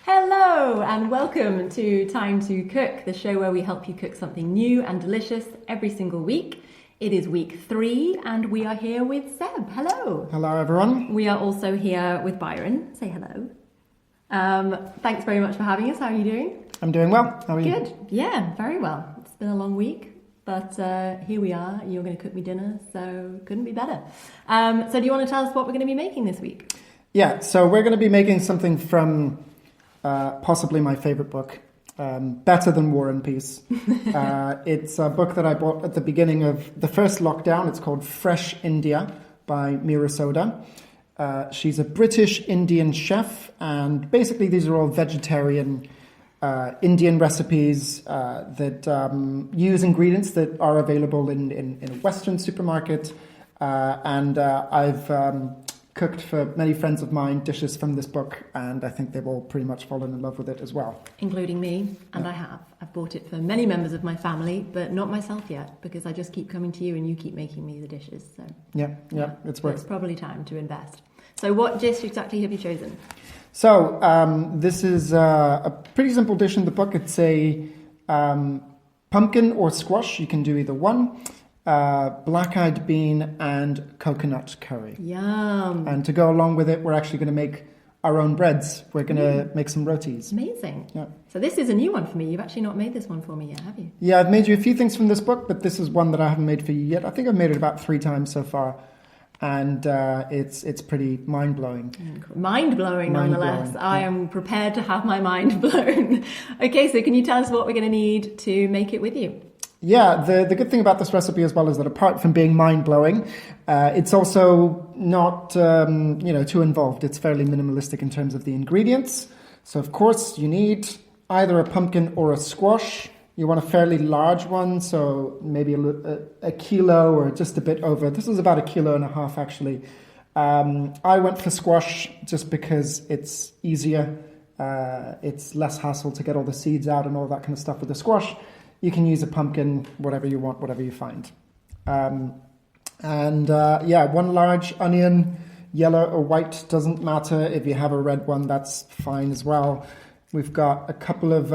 Hello and welcome to Time to Cook, the show where we help you cook something new and delicious every single week. It is week 3 and we are here with Seb. Hello. Hello everyone. We are also here with Byron. Say hello. Thanks very much for having us. How are you doing? I'm doing well. How are you? Good. Yeah, very well. It's been a long week, but here we are. You're going to cook me dinner, so couldn't be better. So do you want to tell us what we're going to be making this week? Yeah, so we're going to be making something from possibly my favorite book, Better Than War and Peace. It's a book that I bought at the beginning of the first lockdown. It's called Fresh India by Meera Soda. She's a British Indian chef, and basically these are all vegetarian Indian recipes that use ingredients that are available in a Western supermarket. And I've cooked for many friends of mine dishes from this book, and I think they've all pretty much fallen in love with it as well. Including me, and yeah. I have. I've bought it for many members of my family, but not myself yet, because I just keep coming to you and you keep making me the dishes. So yeah, it's worth. It's probably time to invest. So what dish exactly have you chosen? So this is a pretty simple dish in the book. It's a pumpkin or squash. You can do either one. Black-eyed bean and coconut curry. Yum. And to go along with it, we're actually going to make our own breads. We're going to make some rotis. Amazing. Yeah. So this is a new one for me. You've actually not made this one for me yet, have you? Yeah, I've made you a few things from this book, but this is one that I haven't made for you yet. I think I've made it about 3 times so far. And it's pretty mind-blowing. Mind-blowing, nonetheless. Yeah. I am prepared to have my mind blown. Okay, so can you tell us what we're going to need to make it with you? Yeah, the good thing about this recipe as well is that apart from being mind-blowing, it's also not too involved. It's fairly minimalistic in terms of the ingredients. So of course you need either a pumpkin or a squash. You want a fairly large one, so maybe a kilo or just a bit over. This is about 1.5 kilos actually. I went for squash just because it's easier. It's less hassle to get all the seeds out and all that kind of stuff with the squash. You can use a pumpkin, whatever you want, whatever you find. 1 large onion, yellow or white, doesn't matter. If you have a red one, that's fine as well. We've got a couple of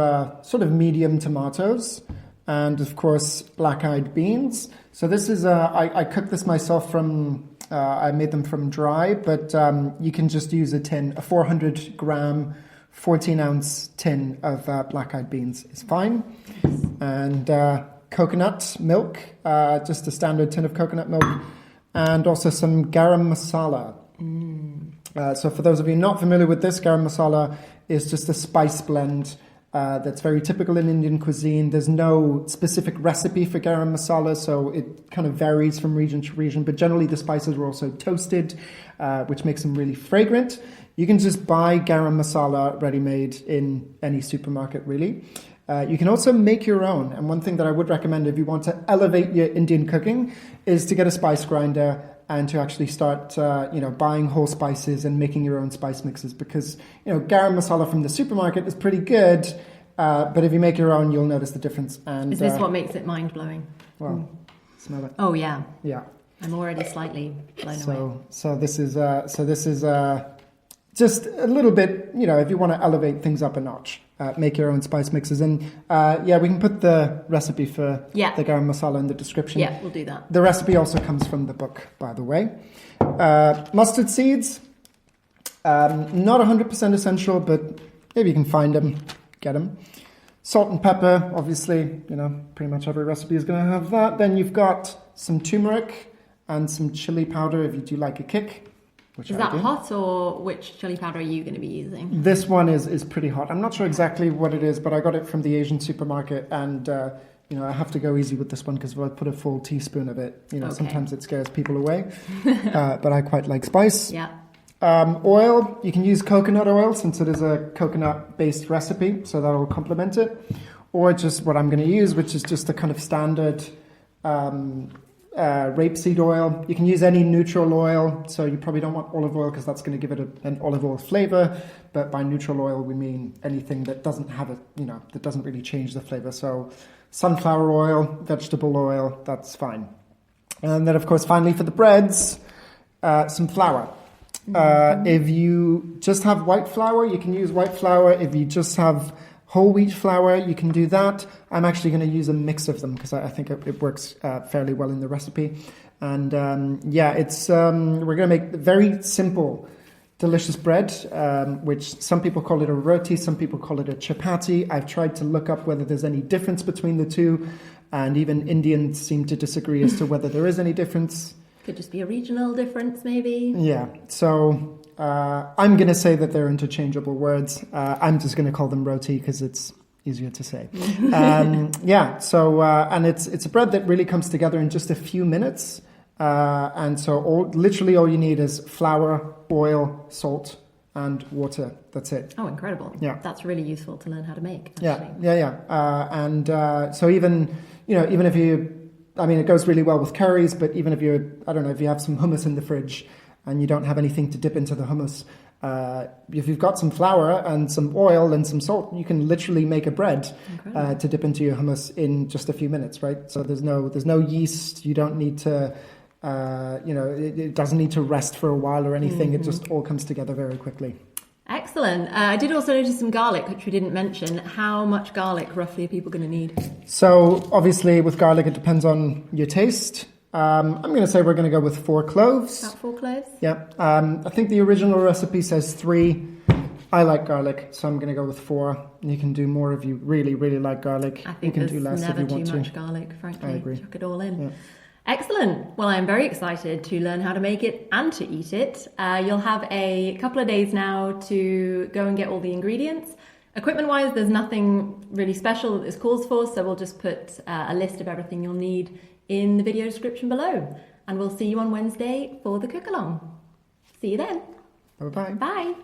sort of medium tomatoes and, of course, black-eyed beans. So this is, I cooked this myself I made them from dry, but you can just use a 400-gram 14-ounce tin of black-eyed beans is fine. And coconut milk, just a standard tin of coconut milk, and also some garam masala. So for those of you not familiar with this, garam masala is just a spice blend that's very typical in Indian cuisine. There's no specific recipe for garam masala, so it kind of varies from region to region, but generally the spices are also toasted, which makes them really fragrant. You can just buy garam masala ready-made in any supermarket, really. You can also make your own. And one thing that I would recommend if you want to elevate your Indian cooking is to get a spice grinder and to actually start, buying whole spices and making your own spice mixes. Because, garam masala from the supermarket is pretty good, but if you make your own, you'll notice the difference. And is this what makes it mind-blowing? Well, smell it. Oh, yeah. Yeah. I'm already slightly blown away. So this is just a little bit, if you want to elevate things up a notch, make your own spice mixes. And we can put the recipe for the garam masala in the description. Yeah, we'll do that. The recipe also comes from the book, by the way. Mustard seeds, not 100% essential, but maybe you can find them, get them. Salt and pepper, obviously, pretty much every recipe is going to have that. Then you've got some turmeric and some chili powder if you do like a kick. Is that hot, or which chili powder are you going to be using? This one is pretty hot. I'm not sure exactly what it is, but I got it from the Asian supermarket, and I have to go easy with this one because if I put a full teaspoon of it, sometimes it scares people away. But I quite like spice. Yeah. Oil, you can use coconut oil since it is a coconut-based recipe, so that will complement it. Or just what I'm going to use, which is just a kind of standard rapeseed oil. You can use any neutral oil, so you probably don't want olive oil because that's going to give it an olive oil flavor. But by neutral oil, we mean anything that doesn't have it, that doesn't really change the flavor. So sunflower oil, vegetable oil, that's fine. And then, of course, finally for the breads, some flour. If you just have white flour, you can use white flour. If you just have whole wheat flour, you can do that. I'm actually going to use a mix of them because I think it works fairly well in the recipe. And it's we're going to make very simple, delicious bread, which some people call it a roti, some people call it a chapati. I've tried to look up whether there's any difference between the two, and even Indians seem to disagree as to whether there is any difference. Could just be a regional difference, maybe. Yeah, so I'm going to say that they're interchangeable words. I'm just going to call them roti because it's easier to say. And it's a bread that really comes together in just a few minutes. And so literally all you need is flour, oil, salt, and water. That's it. Oh, incredible. Yeah. That's really useful to learn how to make, actually. Yeah. So even if it goes really well with curries, but even if if you have some hummus in the fridge and you don't have anything to dip into the hummus, if you've got some flour and some oil and some salt, you can literally make a bread to dip into your hummus in just a few minutes, right? So there's no yeast. You don't need to, it doesn't need to rest for a while or anything. It just all comes together very quickly. Excellent. I did also notice some garlic, which we didn't mention. How much garlic roughly are people going to need? So obviously with garlic, it depends on your taste. I'm going to say we're going to go with 4 cloves. About 4 cloves? Yeah. I think the original recipe says 3. I like garlic, so I'm going to go with 4. You can do more if you really, really like garlic. I think you can there's do less never if you want too much to. garlic, frankly. I agree. Chuck it all in. Yeah. Excellent. Well, I'm very excited to learn how to make it and to eat it. You'll have a couple of days now to go and get all the ingredients. Equipment-wise, there's nothing really special that this calls for, so we'll just put a list of everything you'll need in the video description below. And we'll see you on Wednesday for the cook-along. See you then. Bye-bye. Bye.